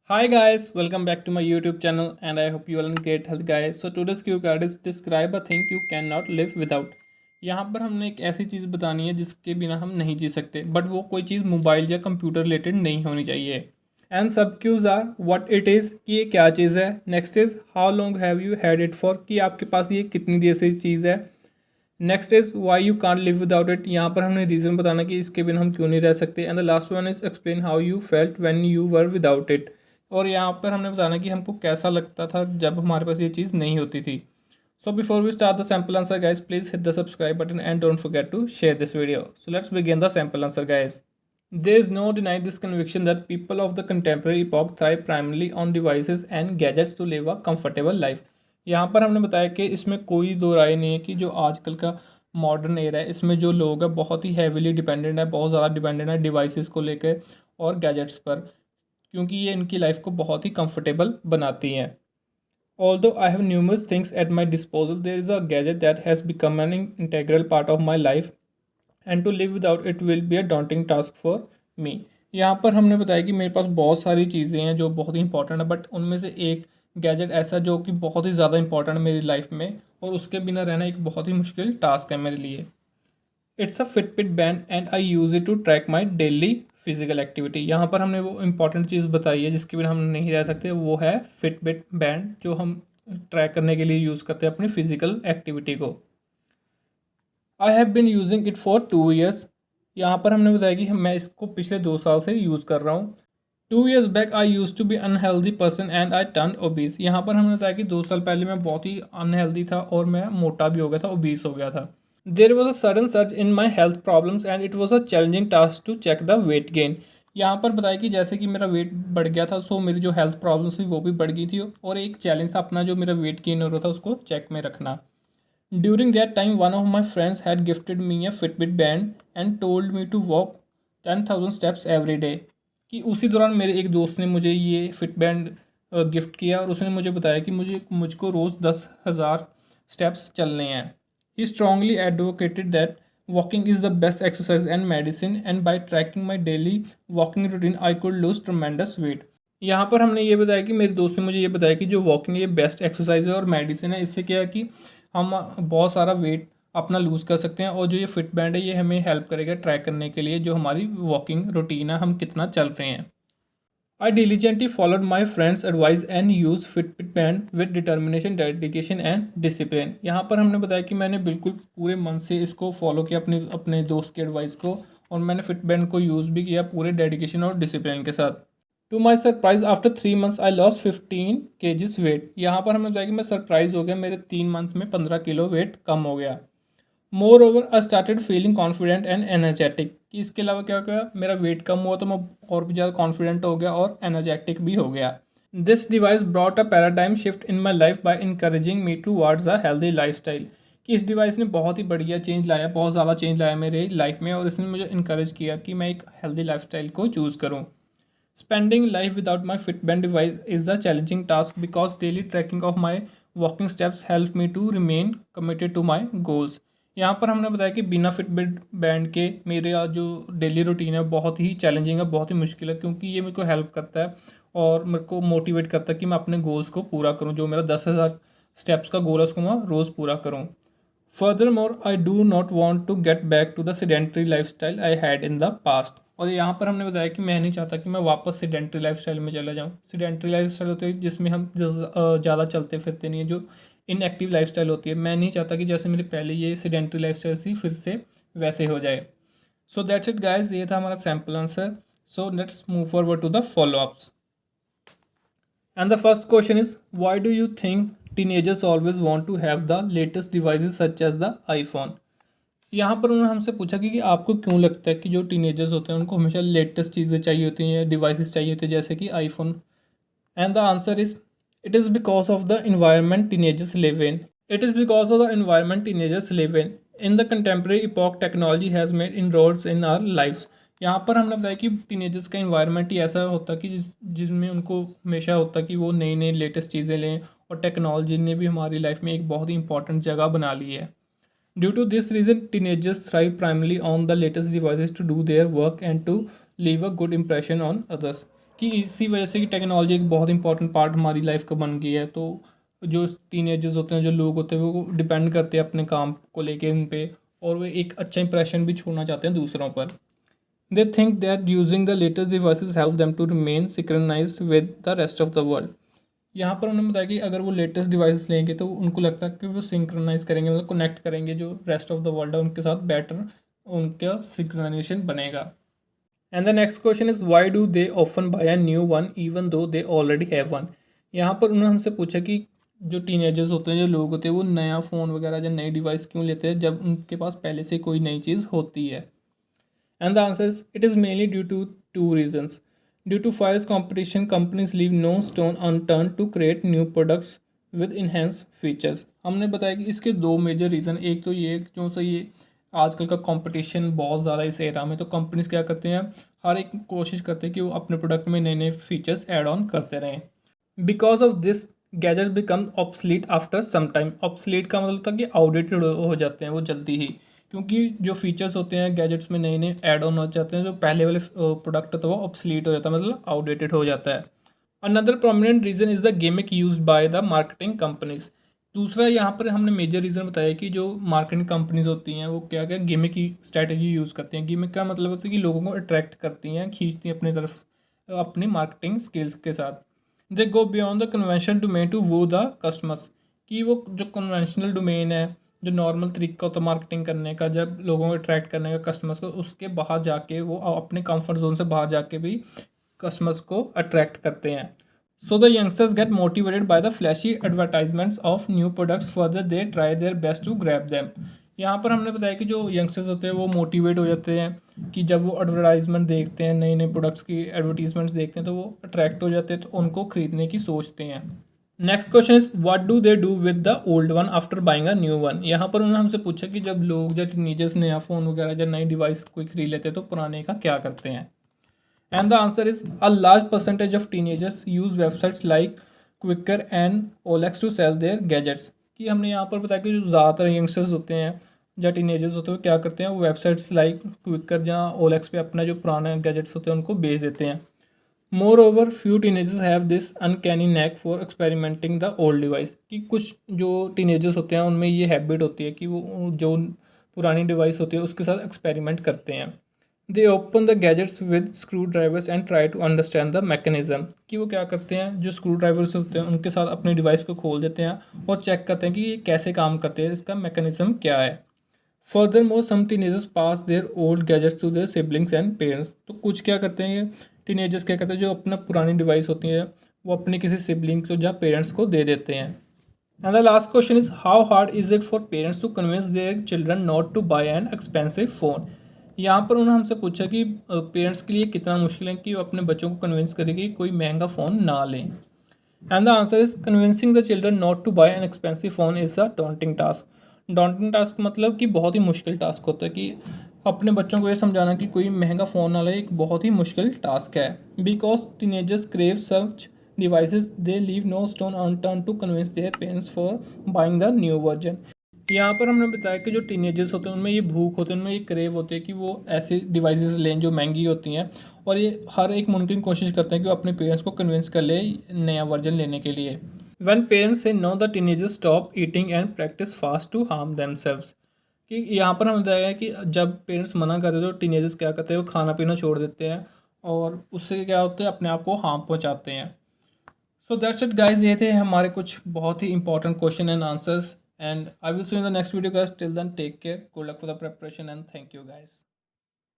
Hi guys, welcome back to my YouTube channel and I hope you all in great health guys. So today's cue card is describe a thing you cannot live without. यहाँ पर हमने एक ऐसी चीज़ बतानी है जिसके बिना हम नहीं जी सकते बट वो कोई चीज़ मोबाइल या कंप्यूटर रिलेटेड नहीं होनी चाहिए। And sub cues are what it is कि ये क्या चीज़ है। Next is how long have you had it for कि आपके पास ये कितनी देर से चीज़ है। Next is why you can't live without it, यहाँ पर हमने रीज़न बताना कि इसके बिना हम क्यों नहीं रह सकते। And the last one is explain how you felt when you were without it, और यहाँ पर हमने बताना कि हमको कैसा लगता था जब हमारे पास ये चीज़ नहीं होती थी। So before we start the sample answer guys, please hit the subscribe button and don't forget to share this video. So let's begin the sample answer guys. There is no denying this conviction that people of the contemporary epoch thrive primarily on devices and gadgets to live a comfortable life. यहाँ पर हमने बताया कि इसमें कोई दो राय नहीं है कि जो आजकल का मॉडर्न एरा है इसमें जो लोग हैं बहुत ही हैवीली डिपेंडेंट है, बहुत ज़्यादा डिपेंडेंट है डिवाइसेस को लेकर और गैजेट्स पर, क्योंकि ये इनकी लाइफ को बहुत ही कंफर्टेबल बनाती हैं. Although I have numerous things at my disposal, there is a gadget that has become an integral part of my life and to live without it will be a daunting task for me. यहाँ पर हमने बताया कि मेरे पास बहुत सारी चीज़ें हैं जो बहुत ही इंपॉर्टेंट है बट उनमें से एक गैजेट ऐसा जो कि बहुत ही ज़्यादा इंपॉर्टेंट है मेरी लाइफ में और उसके बिना रहना एक बहुत ही मुश्किल टास्क है मेरे लिए. It's a Fitbit band and I use it to track my daily physical activity. यहाँ पर हमने वो इंपॉर्टेंट चीज़ बताई है जिसके बिना हम नहीं रह सकते, वो है फिटबिट बैंड जो हम ट्रैक करने के लिए यूज़ करते हैं अपनी फिजिकल एक्टिविटी को. I have been using it for 2 years. यहाँ पर हमने बताया कि मैं इसको पिछले 2 साल से यूज़ कर रहा हूँ. 2 years back I use to be unhealthy person and I turn obese. यहाँ पर हमने बताया कि 2 साल पहले मैं बहुत ही अनहेल्दी था और मैं मोटा भी हो गया था, ओबीस हो गया था. There was a sudden search in my health problems and it was a challenging task to check the weight gain. यहाँ पर बताया कि जैसे कि मेरा वेट बढ़ गया था सो मेरी जो हेल्थ प्रॉब्लम्स थी वो भी बढ़ गई थी और एक चैलेंज था अपना जो मेरा वेट गेन हो रहा था उसको चेक में रखना. During that time one of my friends had gifted me a Fitbit band and told me to walk 10,000 steps every day. कि उसी दौरान मेरे एक दोस्त ने मुझे ये फिट बैंड गिफ्ट किया और उसने मुझे बताया कि मुझको रोज़ 10,000 स्टेप्स चलने हैं. He strongly advocated that walking is the best exercise and medicine, and by tracking my daily walking routine, I could lose tremendous weight. यहाँ पर हमने ये बताया कि मेरे दोस्त ने मुझे ये बताया कि जो वॉकिंग ये बेस्ट एक्सरसाइज है और मेडिसिन है. इससे क्या है कि हम बहुत सारा वेट अपना लूज़ कर सकते हैं और जो ये फिट बैंड है ये हमें हेल्प करेगा ट्रैक करने के लिए जो हमारी वॉकिंग रूटीन है, हम कितना चल रहे हैं. I diligently followed my friend's advice and used Fitbit band with determination, dedication and discipline. यहाँ पर हमने बताया कि मैंने बिल्कुल पूरे मन से इसको फॉलो किया अपने अपने दोस्त के एडवाइस को और मैंने फिटबैंड को यूज़ भी किया पूरे डेडिकेशन और डिसिप्लिन के साथ. To my surprise after 3 months I lost 15 kg weight. यहाँ पर हमने बताया कि मैं सरप्राइज हो गया, मेरे 3 मंथ में 15 किलो वेट कम हो गया. More over I started feeling confident and energetic. कि इसके अलावा क्या क्या मेरा वेट कम हुआ तो मैं और भी ज़्यादा कॉन्फिडेंट हो गया और एनर्जेटिक भी हो गया. This device brought a paradigm shift in my life by encouraging me towards a healthy life style. कि इस डिवाइस ने बहुत ही बढ़िया चेंज लाया, बहुत ज़्यादा चेंज लाया मेरे लाइफ में और इसने मुझे इनकरेज किया कि मैं एक हेल्दी लाइफ स्टाइल को चूज़ करूँ. Spending life without my Fitband device is a challenging task because daily tracking of my walking steps helps me to remain committed to my goals. यहाँ पर हमने बताया कि बिना फिटबिट बैंड के मेरे जो डेली रूटीन है बहुत ही चैलेंजिंग है, बहुत ही मुश्किल है क्योंकि ये मेरे को हेल्प करता है और मेरे को मोटिवेट करता है कि मैं अपने गोल्स को पूरा करूँ. जो मेरा 10,000 स्टेप्स का गोल है उसको मैं रोज़ पूरा करूँ. Furthermore I do not want to get back to the sedentary lifestyle I had in the past. और यहाँ पर हमने बताया कि मैं नहीं चाहता कि मैं वापस सेडेंटरी लाइफस्टाइल में चला जाऊँ. सेडेंटरी लाइफस्टाइल होती है जिसमें हम ज़्यादा चलते फिरते नहीं है, जो इनएक्टिव लाइफस्टाइल होती है. मैं नहीं चाहता कि जैसे मेरे पहले ये सेडेंटरी लाइफस्टाइल थी फिर से वैसे हो जाए. सो दैट्स इट गाइज, ये था हमारा sample answer. So let's move forward to the follow ups. And the first question is, why do you think teenagers always want to have the latest devices such as the iPhone? यहाँ पर उन्होंने हमसे पूछा कि आपको क्यों लगता है कि जो टीनेजर्स होते हैं उनको हमेशा लेटेस्ट चीज़ें चाहिए होती हैं, डिवाइसेस चाहिए होते हैं जैसे कि iPhone. And the answer is, it is because of the environment teenagers live in. It is because of the environment teenagers live in the contemporary epoch technology has made inroads in our lifes. यहाँ पर हमने बताया कि teenagers का environment ही ऐसा होता कि जिसमें उनको हमेशा होता कि वो नई नई लेटेस्ट चीज़ें लें और टेक्नोलॉजी ने भी हमारी लाइफ में एक बहुत ही इंपॉर्टेंट जगह बना ली है. Due to this reason teenagers thrive primely on the latest devices to do their work and to leave a good impression on others. कि इसी वजह से कि टेक्नोलॉजी एक बहुत इंपॉर्टेंट पार्ट हमारी लाइफ का बन गई है। तो जो टीनेजर्स होते हैं, जो लोग होते हैं, वो डिपेंड करते हैं अपने काम को लेके उन पे, और वो एक अच्छा इंप्रेशन भी छोड़ना चाहते हैं दूसरों पर। They think that using the latest devices help them to remain synchronized with the rest of the world. यहाँ पर उन्होंने बताया कि अगर वो लेटेस्ट डिवाइसेस लेंगे तो उनको लगता है कि वो सिंक्रोनाइज करेंगे, मतलब कनेक्ट करेंगे जो रेस्ट ऑफ द वर्ल्ड है उनके साथ, बेटर उनका सिंक्रोनाइजेशन बनेगा। And the next question is why do they often buy a new one even though they already have one. यहाँ पर उन्होंने हमसे पूछा कि जो टीनेजर्स होते हैं, जो लोग होते हैं, वो नया फ़ोन वगैरह या नई डिवाइस क्यों लेते हैं जब उनके पास पहले से कोई नई चीज़ होती है। And the answer is it is mainly due to two reasons. Due to fierce competition companies leave no stone unturned to create new products with enhanced features. हमने बताया कि इसके दो मेजर रीज़न, एक तो ये जो सा ये आजकल का कंपटीशन बहुत ज़्यादा इस एरा में, तो कंपनीज क्या करते हैं, हर एक कोशिश करते हैं कि वो अपने प्रोडक्ट में नए नए फीचर्स ऐड ऑन करते रहें। Because of this gadgets become obsolete after some time. Obsolete का मतलब था कि आउटडेटेड हो जाते हैं वो जल्दी ही, क्योंकि जो फीचर्स होते हैं गैजेट्स में नए नए ऐड ऑन हो जाते हैं, जो पहले वाले प्रोडक्ट होता है वो ऑब्सलीट हो जाता है, मतलब आउटडेटेड हो जाता है। Another prominent reason is the gimmick use by the marketing companies. दूसरा यहाँ पर हमने मेजर रीज़न बताया कि जो मार्केटिंग कंपनीज होती हैं वो क्या क्या गिमिक की स्ट्रैटेजी यूज़ करती हैं। गिमिक का मतलब होता है कि लोगों को अट्रैक्ट करती हैं, खींचती हैं अपनी तरफ अपनी मार्केटिंग स्किल्स के साथ। They go beyond the conventional domain to woo the customers, कि वो जो कन्वेंशनल डोमेन है, जो नॉर्मल तरीका होता है मार्केटिंग करने का, जब लोगों को अट्रैक्ट करने का कस्टमर्स को, उसके बाहर जाके वो अपने कंफर्ट जोन से बाहर जाके भी कस्टमर्स को अट्रैक्ट करते हैं। So the youngsters get motivated by the flashy advertisements of new products further they try their best to grab them. यहाँ पर हमने बताया कि जो यंगस्टर्स होते हैं वो मोटिवेट हो जाते हैं कि जब वो एडवर्टाइजमेंट देखते हैं, नए नए प्रोडक्ट्स की एडवर्टीजमेंट्स देखते हैं, तो वो अट्रैक्ट हो जाते हैं, तो उनको खरीदने की सोचते हैं। Next question is what do they do with the old one after buying a new one. यहाँ पर उन्होंने हमसे पूछा कि जब लोग, जब टीनेजर्स नया फ़ोन वगैरह या नई डिवाइस कोई खरीद लेते हैं तो पुराने का क्या करते हैं। And the answer is a large percentage of teenagers use websites like Quikr and OLX to sell their gadgets। कि हमने यहाँ पर बताया कि जो ज़्यादातर यंगस्टर्स होते हैं या टीनेजर्स होते हैं वो क्या करते हैं, वो वेबसाइट्स लाइक क्विकर या OLX पे अपना जो पुराने गैजेट्स होते हैं उनको बेच देते हैं। Moreover few teenagers have this uncanny knack for experimenting the old device. कि कुछ जो टीनेजर्स होते हैं उनमें ये हैबिट होती है कि वो जो पुरानी डिवाइस होती है उसके साथ एक्सपेरिमेंट करते हैं। They open the gadgets with screwdrivers and try to understand the mechanism. कि वो क्या करते हैं, जो स्क्रू ड्राइवर्स होते हैं उनके साथ अपनी डिवाइस को खोल देते हैं और चेक करते हैं कि ये कैसे काम करते हैं, इसका मैकेनिज्म क्या है। Furthermore some teenagers pass their old gadgets to their siblings and parents. तो कुछ क्या करते हैं, ये टीनेजर्स क्या करते हैं, जो अपना पुरानी डिवाइस होती है वो अपने किसी सिबलिंग को या पेरेंट्स को दे देते हैं। And the last question is how hard is it for parents to convince their children not to buy an expensive phone. यहाँ पर उन्होंने हमसे पूछा कि पेरेंट्स के लिए कितना मुश्किल है कि वो अपने बच्चों को कन्विंस करें कि कोई महंगा फ़ोन ना लें। And the answer is convincing the children not to buy an expensive phone is a daunting task. Daunting task मतलब कि बहुत ही मुश्किल टास्क होता है, कि अपने बच्चों को ये समझाना कि कोई महंगा फ़ोन ना ले एक बहुत ही मुश्किल टास्क है। Because teenagers crave such devices they leave no stone unturned to convince their parents for buying the new version. यहाँ पर हमने बताया कि जो टीनेजर्स होते हैं उनमें ये भूख होती है, उनमें ये क्रेव होती है कि वो ऐसी डिवाइसेस लें जो महंगी होती हैं, और ये हर एक मुमकिन कोशिश करते हैं कि वो अपने पेरेंट्स को कन्विंस कर ले नया वर्जन लेने के लिए। When parents say no the teenagers stop eating and practice fast to harm themselves. कि यहाँ पर हमें बताया कि जब पेरेंट्स मना करते हैं तो टीनेजर्स क्या करते हैं, वो खाना पीना छोड़ देते हैं और उससे क्या होता है, अपने आप को हार्म पहुँचाते हैं। सो दैट्स इट गाइस, ये थे हमारे कुछ बहुत ही important question and answers, and I will see you in the next video guys. Till then take care, good luck for the preparation and thank you guys.